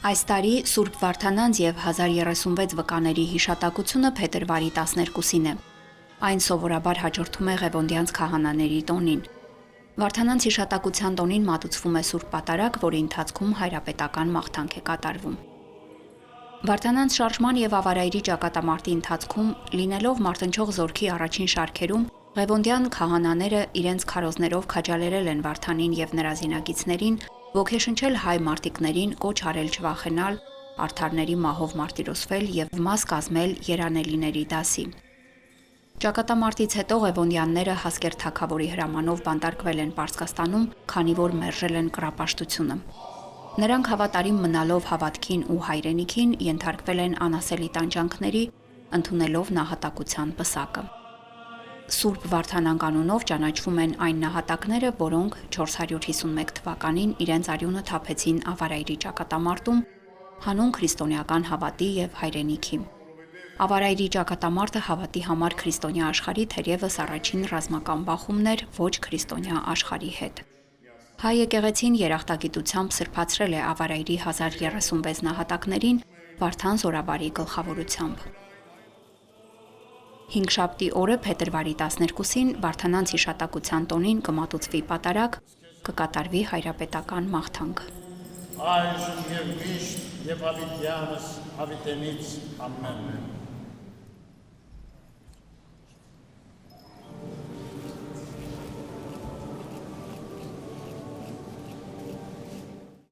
Այս տարի Սուրբ Վարդանանց և 1036 վկաների հիշատակությունը փետրվարի 12-ին է։ Այն սովորաբար հաջորդում է Ղևոնդյանց քահանաների տոնին։ Վարդանանց հիշատակության տոնին մատուցվում է Սուրբ Պատարագ, որի ընթացքում հայրապետական մաղթանք է կատարվում։ Վարդանանց շարժման և ավարայրի ճակատամարտի ընթացքում, լինելով մարտնչող զորքի առաջին շարքերում, Ղևոնդյան քահանաները իրենց քարոզներով քաջալերել են Վարդանին և նրա զինակիցներին, ոգեշնչել հայ մարտիկներին, կոչ արել չվախենալ, արդարների մահով մարտիրոսվել և մաս կազմել երանելիների դասի։ Ճակատամարտից հետո Ղևոնդյանները Հասկեր թագավորի հրամանով բանտարկվել են Պարսկաստանում, քանի որ մերժել են կռապաշտությունը։ Նրանք հավատարիմ մնալով հավատքին ու հայրենիքին, ենթարկվել են անասելի տանջանքների, ընդունելով նահատակության պսակը։ Սուրբ Վարդանան կանունով ճանաչվում են այն նահատակները, որոնք 451 թվականին իրենց արյունը թափեցին ավարայրի ճակատամարտում, հանուն քրիստոնեական հավատի և հայրենիքի։ Ավարայրի ճակատամարտը հավատի համար քրիստոնյա աշխարհի թերևս առաջին ռազմական բախումն էր ոչ քրիստոնյա աշխարհի հետ։ Հայ եկեղեցին երախտագիտությամբ սրբացրել է ավարայրի 1036 նահատակներին Վարդան Զորավարի գլխավորությամբ։ Հինգշաբթի օրը փետրվարի 12-ին Վարդանանց հիշատակության տոնին կմատուցվի պատարագ, կկատարվի հայրապետական մաղթանք։ Այժմ և միշտ և հավիտյանս հավիտենից ամեն։